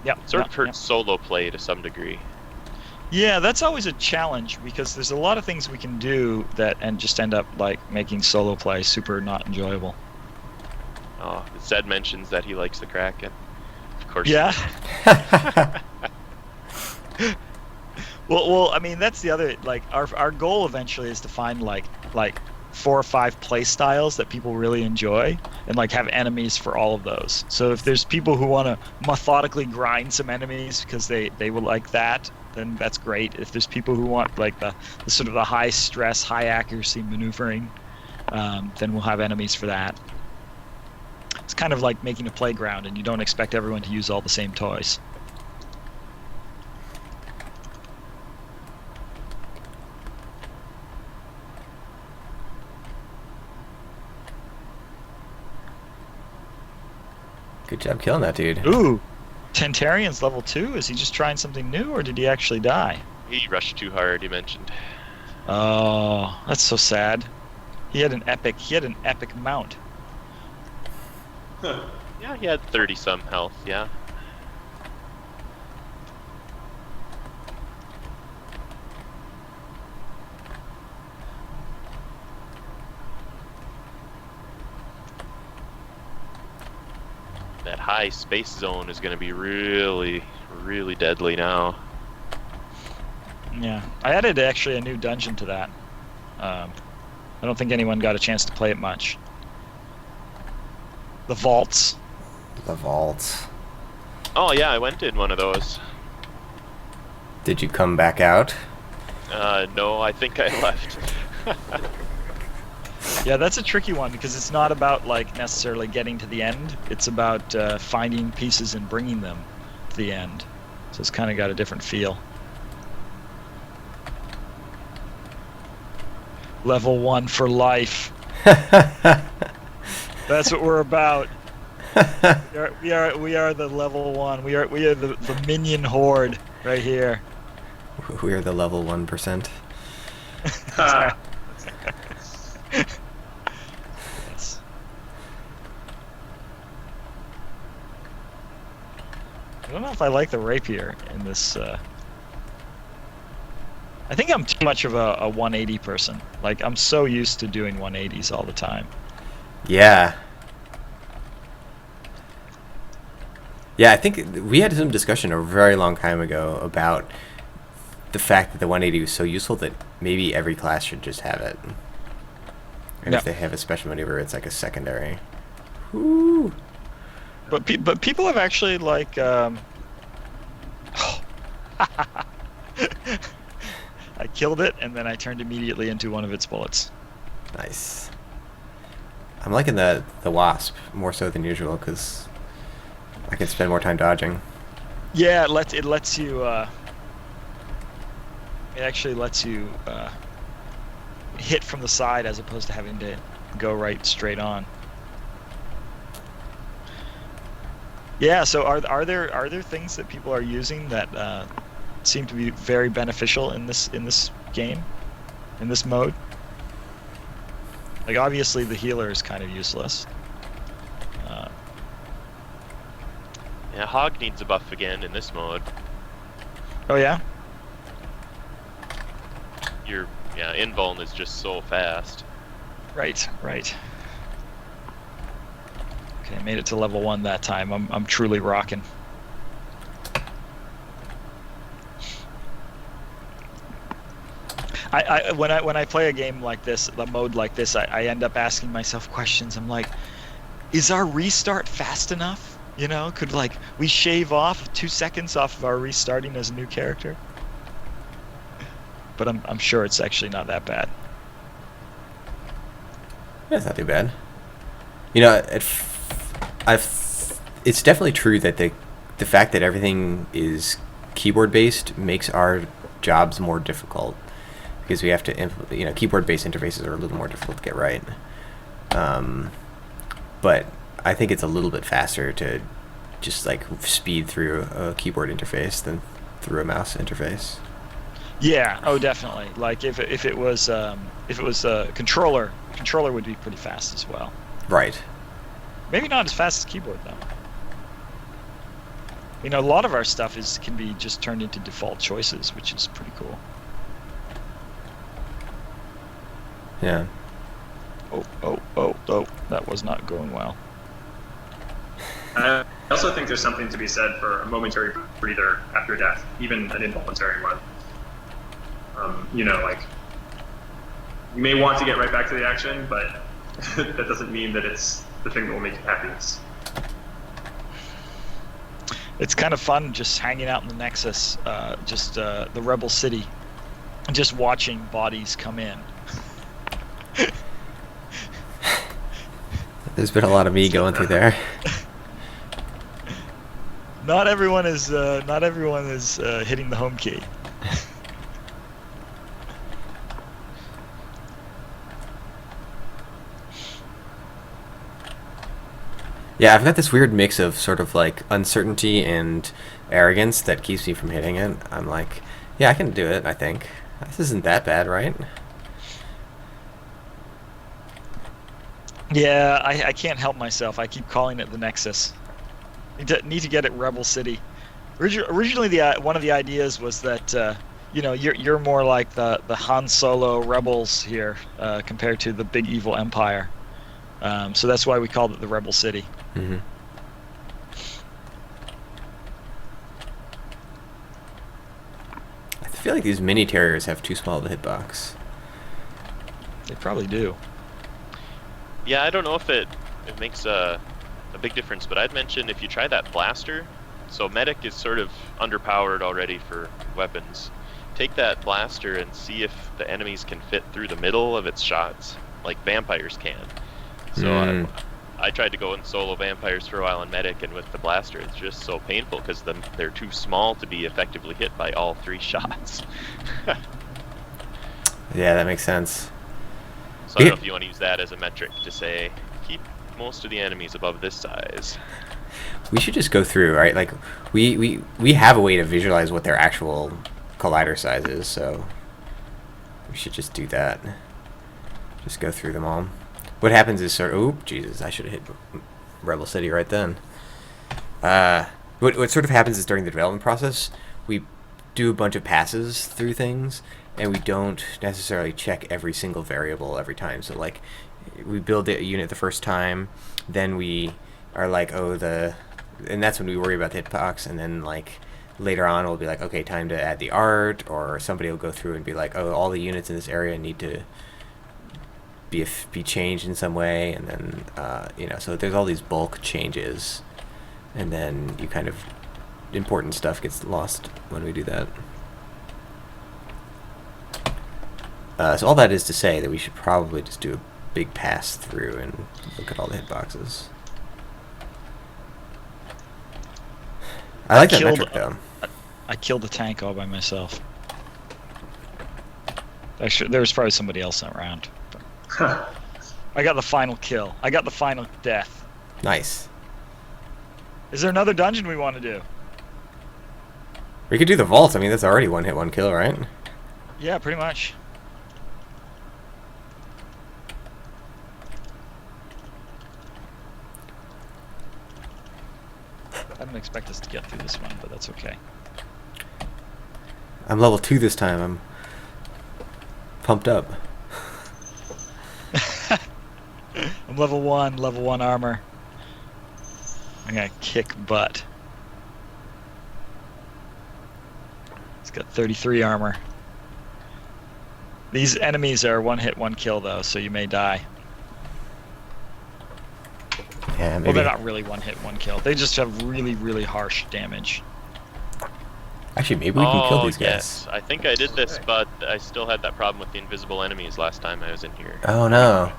Speaker 2: Yeah.
Speaker 3: It sort of hurts solo play to some degree.
Speaker 2: Yeah, that's always a challenge because there's a lot of things we can do that and just end up like making solo play super not enjoyable.
Speaker 3: Oh, Zed mentions that he likes the Kraken. Of course.
Speaker 2: Yeah. Well, I mean that's the other like our goal eventually is to find like 4 or 5 play styles that people really enjoy and like have enemies for all of those. So if there's people who want to methodically grind some enemies because they will like that, then that's great. If there's people who want like the sort of the high stress, high accuracy maneuvering, then we'll have enemies for that. It's kind of like making a playground and you don't expect everyone to use all the same toys.
Speaker 1: Good job killing that dude.
Speaker 2: Ooh, Tentarian's level 2? Is he just trying something new or did he actually die?
Speaker 3: He rushed too hard, he mentioned.
Speaker 2: Oh, that's so sad. He had an epic mount.
Speaker 4: Huh.
Speaker 3: Yeah, he had 30-some health, yeah. That high space zone is going to be really, really deadly now.
Speaker 2: Yeah, I added actually a new dungeon to that. I don't think anyone got a chance to play it much. The vaults.
Speaker 1: The vaults.
Speaker 3: Oh yeah, I went in one of those.
Speaker 1: Did you come back out?
Speaker 3: No, I think I left.
Speaker 2: Yeah, that's a tricky one because it's not about like necessarily getting to the end. It's about finding pieces and bringing them to the end. So it's kind of got a different feel. Level 1 for life. That's what we're about. We are the level 1. We are the minion horde right here.
Speaker 1: We are the level 1%.
Speaker 4: Ha.
Speaker 2: Yes. I don't know if I like the rapier in this. I think I'm too much of a 180 person. Like I'm so used to doing 180s all the time.
Speaker 1: Yeah. Yeah, I think we had some discussion a very long time ago about the fact that the 180 was so useful that maybe every class should just have it. And
Speaker 2: Yeah.
Speaker 1: if they have a special maneuver, it's like a secondary. Woo!
Speaker 2: But people have actually like. I killed it and then I turned immediately into one of its bullets.
Speaker 1: Nice. I'm liking the wasp more so than usual because I can spend more time dodging.
Speaker 2: Yeah, it lets you. It actually lets you hit from the side as opposed to having to go right straight on. Yeah. So are there things that people are using that seem to be very beneficial in this game, in this mode? Like obviously the healer is kind of useless.
Speaker 3: Yeah, Hog needs a buff again in this mode.
Speaker 2: Oh yeah.
Speaker 3: Your invuln is just so fast.
Speaker 2: Right. Okay, made it to level 1 that time. I'm truly rocking. When I play a game like this, a mode like this, I end up asking myself questions. I'm like, is our restart fast enough? You know, could like we shave off 2 seconds off of our restarting as a new character? But I'm sure it's actually not that bad.
Speaker 1: That's not too bad. You know, it's definitely true that the fact that everything is keyboard based makes our jobs more difficult because we have to keyboard based interfaces are a little more difficult to get right. But I think it's a little bit faster to just like speed through a keyboard interface than through a mouse interface.
Speaker 2: Yeah. Oh, definitely. Like if it was a controller would be pretty fast as well.
Speaker 1: Right.
Speaker 2: Maybe not as fast as keyboard though. You know, a lot of our stuff can be just turned into default choices, which is pretty cool.
Speaker 1: Yeah.
Speaker 2: Oh, that was not going well.
Speaker 4: I also think there's something to be said for a momentary breather after death, even an involuntary one. You know, like, you may want to get right back to the action, but that doesn't mean that it's the thing that will make you happiest.
Speaker 2: It's kind of fun just hanging out in the Nexus, the Rebel City, and just watching bodies come in.
Speaker 1: There's been a lot of me going through there.
Speaker 2: Not everyone is hitting the home key.
Speaker 1: Yeah, I've got this weird mix of sort of like uncertainty and arrogance that keeps me from hitting it. I'm like, yeah, I can do it, I think. This isn't that bad, right?
Speaker 2: Yeah, I can't help myself. I keep calling it the Nexus. Need to get it Rebel City. Originally, one of the ideas was that you're more like the Han Solo rebels here compared to the big evil Empire. So that's why we called it the Rebel City.
Speaker 1: Mm-hmm. I feel like these mini terriers have too small of a hitbox.
Speaker 2: They probably do.
Speaker 3: Yeah, I don't know if it makes a big difference, but I'd mention if you try that blaster, so medic is sort of underpowered already for weapons. Take that blaster and see if the enemies can fit through the middle of its shots, like vampires can. So I tried to go in solo vampires for a while on medic, and with the blaster it's just so painful because they're too small to be effectively hit by all 3 shots.
Speaker 1: Yeah, that makes sense.
Speaker 3: So I don't know if you want to use that as a metric to say, keep most of the enemies above this size.
Speaker 1: We should just go through, right? Like, we have a way to visualize what their actual collider size is, so we should just do that. Just go through them all. What happens is oop, Jesus, I should have hit Rebel City right then. What sort of happens is during the development process, we do a bunch of passes through things, and we don't necessarily check every single variable every time. So like, we build the unit the first time, then we are like, and that's when we worry about the hitbox, and then like later on we'll be like, okay, time to add the art, or somebody will go through and be like, oh, all the units in this area need to be changed in some way, and then so there's all these bulk changes, and then you kind of important stuff gets lost when we do that. So all that is to say that we should probably just do a big pass through and look at all the hitboxes. I like that metric though.
Speaker 2: I killed the tank all by myself. Actually, there was probably somebody else around. I got the final kill. I got the final death.
Speaker 1: Nice.
Speaker 2: Is there another dungeon we want to do?
Speaker 1: We could do the vault. I mean, that's already one hit, one kill, right?
Speaker 2: Yeah, pretty much. I didn't expect us to get through this one, but that's okay.
Speaker 1: I'm level 2 this time. I'm pumped up.
Speaker 2: I'm level 1 armor. I'm gonna kick butt. It's got 33 armor. These enemies are one hit, one kill though, so you may die.
Speaker 1: Yeah, maybe.
Speaker 2: Well, they're not really one hit, one kill. They just have really, really harsh damage.
Speaker 1: Actually, maybe we can kill these guys.
Speaker 3: Yes. I think I did this, but I still had that problem with the invisible enemies last time I was in here.
Speaker 1: Oh no.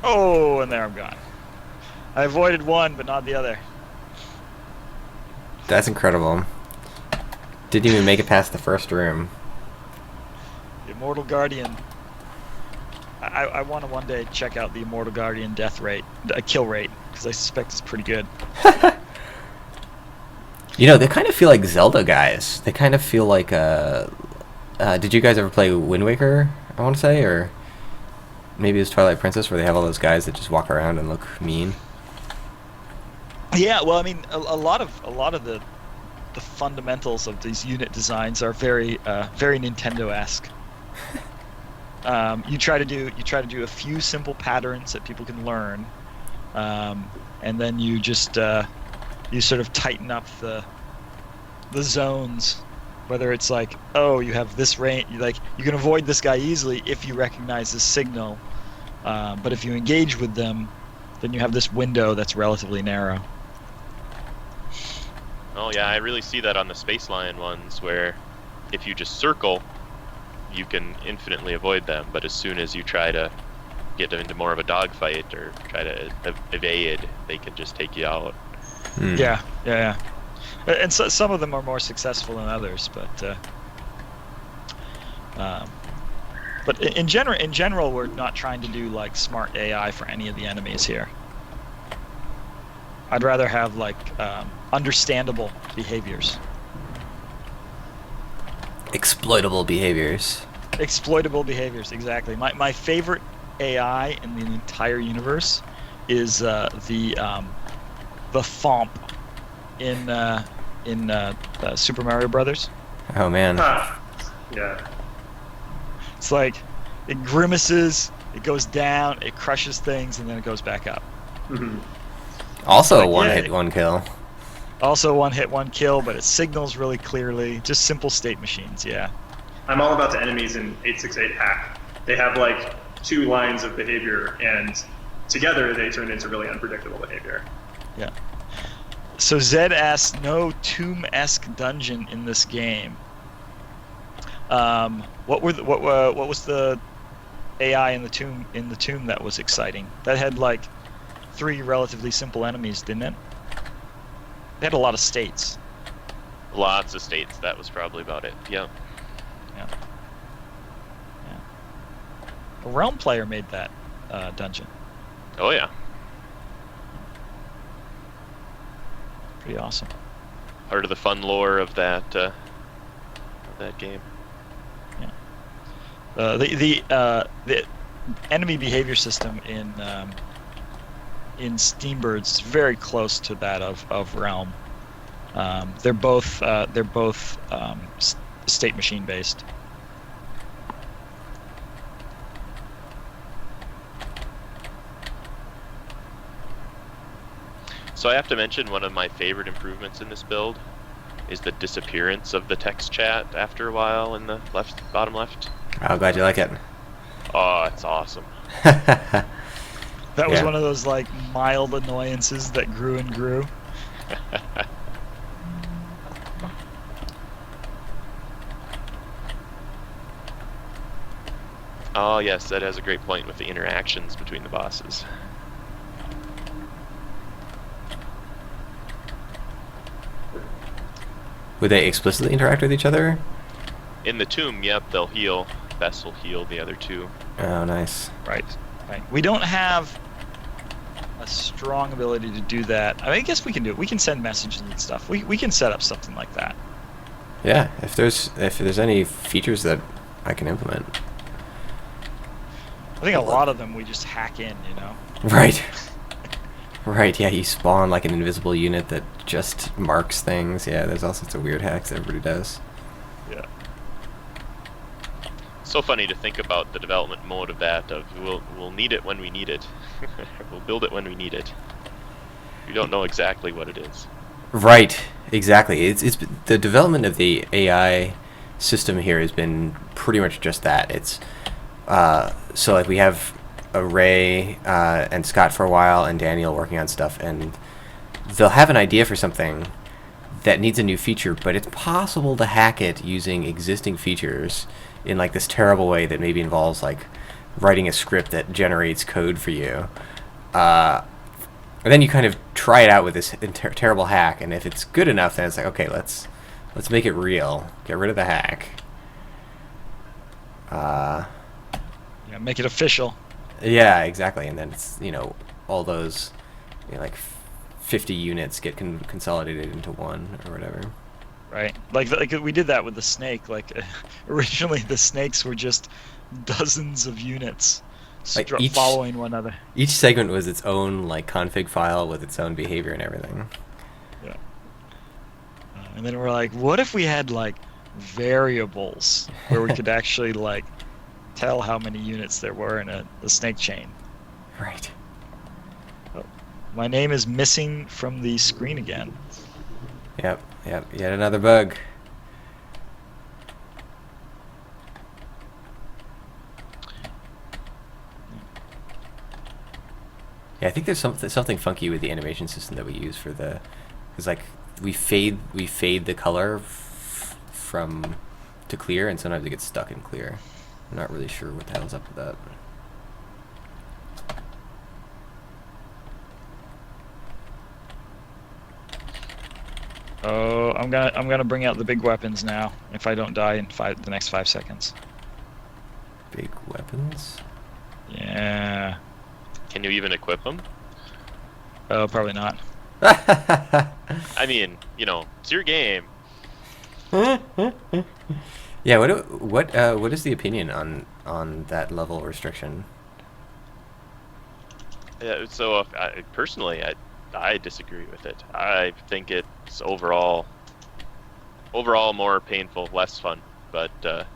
Speaker 2: Oh, and there I'm gone. I avoided one, but not the other.
Speaker 1: That's incredible. Didn't even make it past the first room.
Speaker 2: The Immortal Guardian. I want to one day check out the Immortal Guardian death rate, kill rate, because I suspect it's pretty good.
Speaker 1: You know, they kind of feel like Zelda guys. They kind of feel like, did you guys ever play Wind Waker, I want to say, or maybe it was Twilight Princess, where they have all those guys that just walk around and look mean?
Speaker 2: Yeah, well, I mean, a lot of the fundamentals of these unit designs are very Nintendo-esque. You try to do a few simple patterns that people can learn, and then you just you sort of tighten up the zones. Whether it's like, oh, you have this range, like you can avoid this guy easily if you recognize this signal, but if you engage with them, then you have this window that's relatively narrow.
Speaker 3: Oh yeah, I really see that on the Space Lion ones, where if you just circle, you can infinitely avoid them, but as soon as you try to get into more of a dogfight or try to evade, they can just take you out.
Speaker 1: Hmm.
Speaker 2: Yeah. And so, some of them are more successful than others, but in general, we're not trying to do like smart AI for any of the enemies here. I'd rather have like understandable behaviors.
Speaker 1: Exploitable behaviors.
Speaker 2: Exploitable behaviors, exactly. My favorite AI in the entire universe is the Thomp in Super Mario Brothers.
Speaker 1: Oh man.
Speaker 4: Yeah.
Speaker 2: It's like it grimaces, it goes down, it crushes things, and then it goes back up.
Speaker 4: Mm-hmm.
Speaker 1: Also
Speaker 2: Like,
Speaker 1: a one
Speaker 2: yeah.
Speaker 1: hit, one kill.
Speaker 2: Also one hit, one kill, but it signals really clearly. Just simple state machines, yeah.
Speaker 4: I'm all about the enemies in 868 hack. They have like 2 lines of behavior, and together they turn into really unpredictable behavior.
Speaker 2: Yeah. So Zed asks, no Tomb-esque dungeon in this game. What was the AI in the tomb that was exciting? That had like 3 relatively simple enemies, didn't it? They had a lot of states.
Speaker 3: Lots of states, that was probably about it. Yeah.
Speaker 2: A Realm player made that dungeon.
Speaker 3: Oh yeah.
Speaker 2: Pretty awesome.
Speaker 3: Part of the fun lore of that game.
Speaker 2: The enemy behavior system in Steambirds is very close to that of Realm. They're both state machine based.
Speaker 3: So I have to mention one of my favorite improvements in this build is the disappearance of the text chat after a while in the bottom left.
Speaker 1: Oh, glad you like it.
Speaker 3: Oh, it's awesome.
Speaker 2: That was
Speaker 1: Yeah.
Speaker 2: one of those like mild annoyances that grew and grew.
Speaker 3: Oh yes, that has a great point with the interactions between the bosses.
Speaker 1: Would they explicitly interact with each other?
Speaker 3: In the tomb, yep, they'll heal. Bess will heal the other 2.
Speaker 1: Oh, nice.
Speaker 2: Right. We don't have a strong ability to do that. I mean, I guess we can do it. We can send messages and stuff. We can set up something like that.
Speaker 1: Yeah, if there's any features that I can implement.
Speaker 2: I think a lot of them we just hack in, you know.
Speaker 1: Right. Right, yeah, you spawn like an invisible unit that just marks things. Yeah, there's all sorts of weird hacks that everybody does.
Speaker 2: Yeah.
Speaker 3: So funny to think about the development mode of that. Of we'll need it when we need it. We'll build it when we need it. We don't know exactly what it is.
Speaker 1: Right, exactly. It's the development of the AI system here has been pretty much just that. It's so like we have Ray and Scott for a while, and Daniel working on stuff, and they'll have an idea for something that needs a new feature, but it's possible to hack it using existing features in like this terrible way that maybe involves like writing a script that generates code for you. And then you kind of try it out with this terrible hack, and if it's good enough, then it's like, okay, let's make it real. Get rid of the hack.
Speaker 2: Yeah, make it official.
Speaker 1: Yeah, exactly. And then it's, you know, all those, you know, like 50 units get consolidated into one or whatever.
Speaker 2: Right. Like we did that with the snake. Like originally the snakes were just dozens of units
Speaker 1: Like
Speaker 2: following one another.
Speaker 1: Each segment was its own like config file with its own behavior and everything.
Speaker 2: Yeah. And then we're like, what if we had like variables where we could actually like tell how many units there were in a snake chain?
Speaker 1: Right.
Speaker 2: Oh, my name is missing from the screen again.
Speaker 1: Yep. Yet another bug. Yeah, I think there's something funky with the animation system that we use for the, because like we fade the color from to clear, and sometimes it gets stuck in clear. I'm not really sure what the hell's up with that.
Speaker 2: Oh, I'm gonna bring out the big weapons now. If I don't die in the next 5 seconds.
Speaker 1: Big weapons?
Speaker 2: Yeah.
Speaker 3: Can you even equip them?
Speaker 2: Oh, probably not.
Speaker 3: I mean, you know, it's your game.
Speaker 1: Yeah. What is the opinion on that level restriction?
Speaker 3: Yeah, so personally, I disagree with it. I think it's overall more painful, less fun. But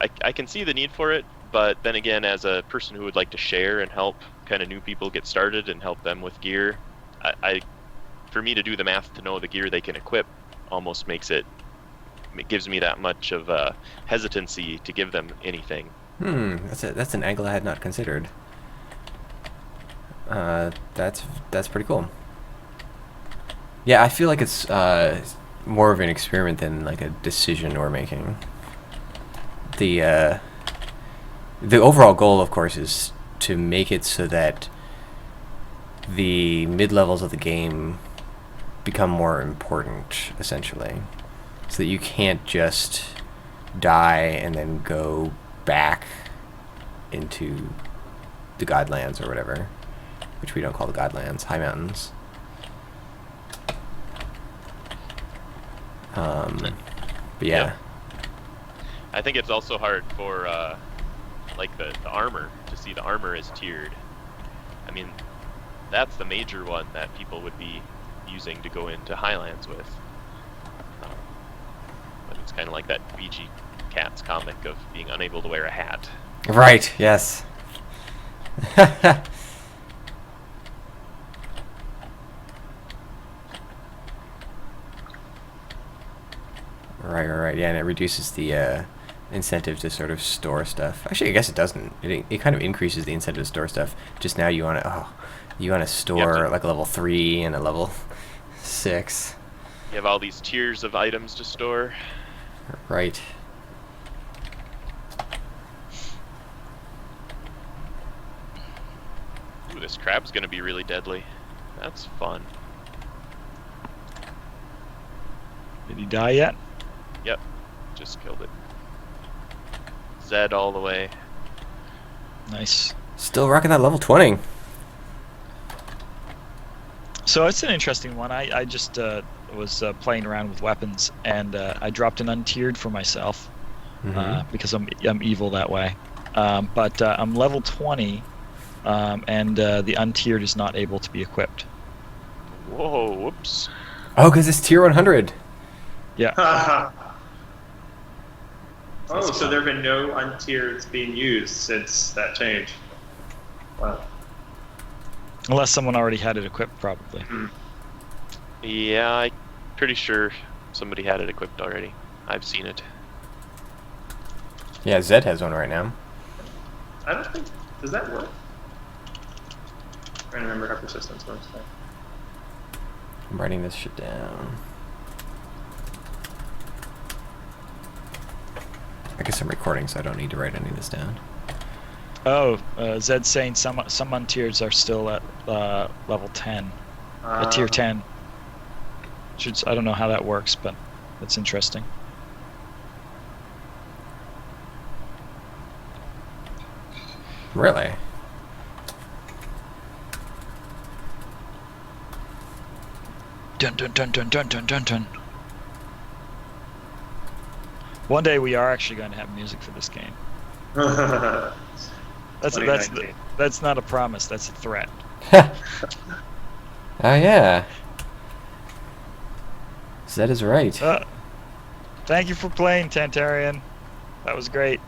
Speaker 3: I can see the need for it. But then again, as a person who would like to share and help kind of new people get started and help them with gear, for me to do the math to know the gear they can equip almost it gives me that much of a hesitancy to give them anything.
Speaker 1: That's an angle I had not considered. That's pretty cool. Yeah, I feel like it's more of an experiment than like a decision we're making. The overall goal, of course, is to make it so that the mid-levels of the game become more important, essentially. So that you can't just die and then go back into the Godlands or whatever, which we don't call the Godlands, High Mountains. But yeah.
Speaker 3: I think it's also hard for like the armor, to see the armor is tiered. I mean, that's the major one that people would be using to go into Highlands with. But it's kind of like that BG Cats comic of being unable to wear a hat.
Speaker 1: Right, yes. Right. Yeah, and it reduces the incentive to sort of store stuff. Actually, I guess it doesn't. It kind of increases the incentive to store stuff. Just now you want to store like a level 3 and a level 6.
Speaker 3: You have all these tiers of items to store.
Speaker 1: Right.
Speaker 3: Ooh, this crab's gonna be really deadly. That's fun.
Speaker 2: Did he die yet?
Speaker 3: Yep, just killed it. Zed all the way.
Speaker 2: Nice.
Speaker 1: Still rocking that level 20.
Speaker 2: So it's an interesting one. I just was playing around with weapons, and I dropped an untiered for myself because I'm evil that way. But I'm level 20, and the untiered is not able to be equipped.
Speaker 3: Whoa, whoops.
Speaker 1: Oh, because it's tier 100.
Speaker 2: Yeah.
Speaker 4: Oh, so there have been no untiereds being used since that change. Wow.
Speaker 2: Unless someone already had it equipped, probably.
Speaker 3: Yeah, I'm pretty sure somebody had it equipped already. I've seen it.
Speaker 1: Yeah, Zed has one right now.
Speaker 4: I don't think... Does that work? I'm trying to remember how persistence works.
Speaker 1: I'm writing this shit down. I guess I'm recording, so I don't need to write any of this down.
Speaker 2: Oh, Zed's saying some untiers are still at level 10, tier 10. I don't know how that works, but that's interesting.
Speaker 1: Really?
Speaker 2: Dun dun dun dun dun dun dun dun. One day we are actually going to have music for this game. That's not a promise. That's a threat.
Speaker 1: Oh yeah. Zed is right.
Speaker 2: Thank you for playing, Tantarian. That was great.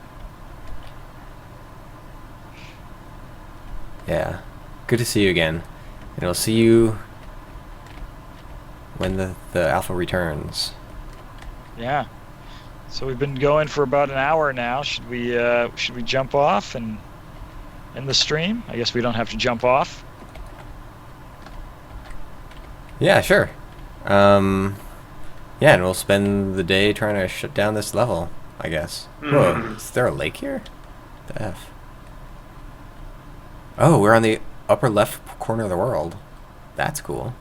Speaker 1: Yeah. Good to see you again. And I'll see you when the alpha returns.
Speaker 2: Yeah. So we've been going for about an hour now. Should we jump off and end the stream? I guess we don't have to jump off.
Speaker 1: Yeah, sure. Yeah, and we'll spend the day trying to shut down this level, I guess. Whoa, is there a lake here? The F. Oh, we're on the upper left corner of the world. That's cool.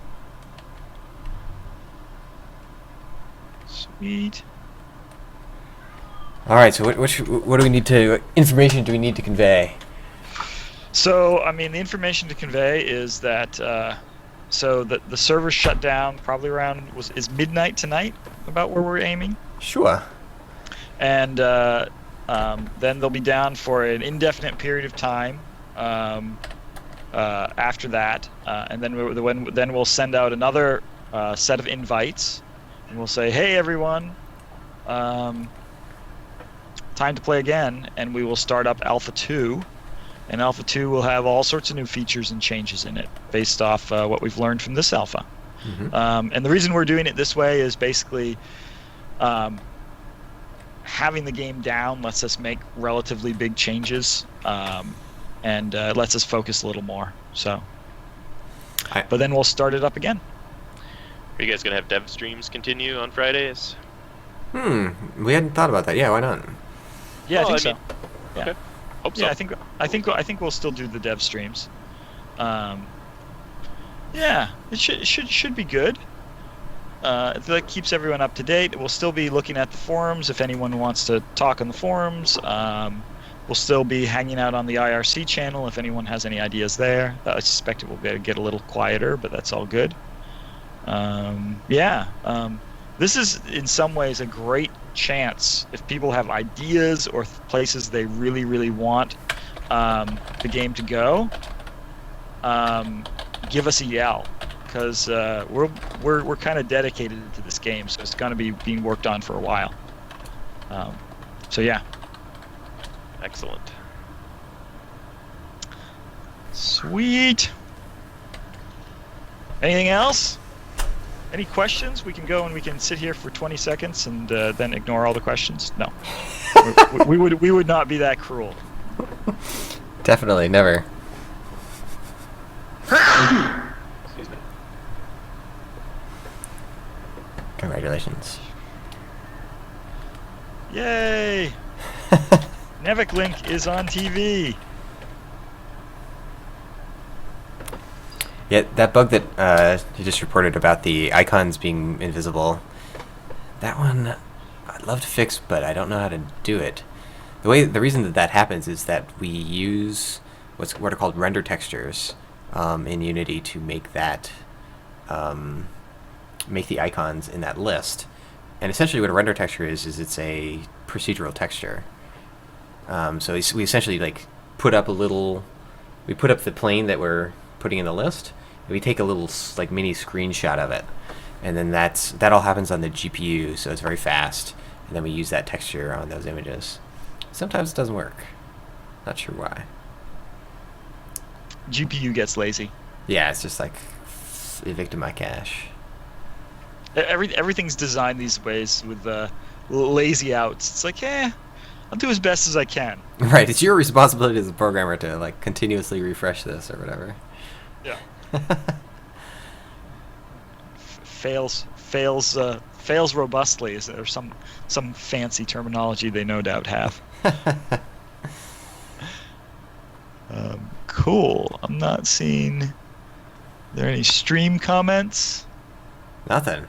Speaker 2: Sweet.
Speaker 1: All right, so what do we need to information do we need to convey?
Speaker 2: So, I mean, the information to convey is that so the server shut down probably around is midnight tonight, about where we're aiming.
Speaker 1: Sure.
Speaker 2: And then they'll be down for an indefinite period of time after that, and then we'll send out another set of invites, and we'll say, hey everyone, time to play again, and we will start up Alpha 2, and Alpha 2 will have all sorts of new features and changes in it based off what we've learned from this Alpha.
Speaker 1: Mm-hmm.
Speaker 2: And the reason we're doing it this way is basically having the game down lets us make relatively big changes, and lets us focus a little more. So, but then we'll start it up again.
Speaker 3: Are you guys gonna have dev streams continue on Fridays?
Speaker 1: We hadn't thought about that. Yeah, why not?
Speaker 2: Yeah,
Speaker 3: Well,
Speaker 2: I think so. Yeah.
Speaker 3: Okay. Hope so.
Speaker 2: Yeah, I think we'll still do the dev streams. Yeah, it should be good. That keeps everyone up to date. We'll still be looking at the forums if anyone wants to talk on the forums. We'll still be hanging out on the IRC channel if anyone has any ideas there. I suspect it will get a little quieter, but that's all good. This is in some ways a great chance if people have ideas or places they really, really want the game to go. Give us a yell, because we're kind of dedicated to this game, so it's going to be being worked on for a while. So yeah.
Speaker 3: Excellent.
Speaker 2: Sweet. Anything else? Any questions? We can go and we can sit here for 20 seconds and then ignore all the questions. No, we would not be that cruel.
Speaker 1: Definitely never.
Speaker 4: Excuse me.
Speaker 1: Congratulations.
Speaker 2: Yay! Nevik Link is on TV.
Speaker 1: Yeah, that bug that you just reported about the icons being invisible, that one I'd love to fix, but I don't know how to do it. The reason that happens is that we use what are called render textures in Unity to make that make the icons in that list. And essentially, what a render texture is it's a procedural texture. So we essentially put up the plane that we're putting in the list, and we take a little mini screenshot of it, and then that all happens on the GPU, so it's very fast, and then we use that texture on those images. Sometimes it doesn't work. Not sure why.
Speaker 2: GPU gets lazy.
Speaker 1: Yeah, it's just evicted my cache.
Speaker 2: Everything's designed these ways with lazy outs. It's like, I'll do as best as I can.
Speaker 1: Right, it's your responsibility as a programmer to continuously refresh this or whatever.
Speaker 2: Yeah. fails fails robustly is there some fancy terminology they no doubt have. Cool. I'm not seeing. Are there any stream comments?
Speaker 1: Nothing.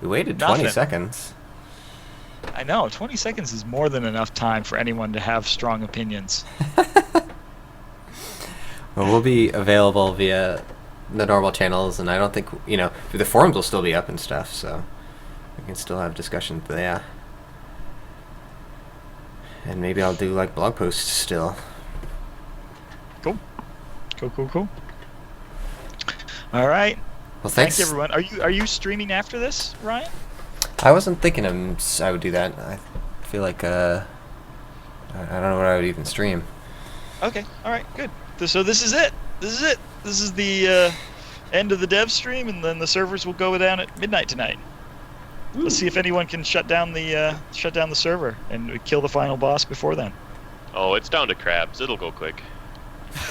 Speaker 1: We waited 20
Speaker 2: Nothing.
Speaker 1: seconds.
Speaker 2: I know, 20 seconds is more than enough time for anyone to have strong opinions.
Speaker 1: Well, we'll be available via the normal channels, and I don't think, the forums will still be up and stuff, so we can still have discussions there. And maybe I'll do, like, blog posts still.
Speaker 2: Cool. All right.
Speaker 1: Well, thanks.
Speaker 2: Thank you, everyone. Are you streaming after this, Ryan?
Speaker 1: I wasn't thinking I would do that. I feel like, I don't know what I would even stream.
Speaker 2: Okay. All right. Good. So this is it. This is the end of the dev stream, and then the servers will go down at midnight tonight. Woo. Let's see if anyone can shut down the server and kill the final boss before then.
Speaker 3: Oh, it's down to crabs. It'll go quick.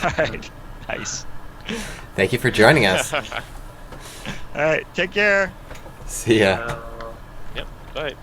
Speaker 2: All right. Nice.
Speaker 1: Thank you for joining us.
Speaker 2: All right. Take care.
Speaker 1: See ya.
Speaker 3: Yep. Bye.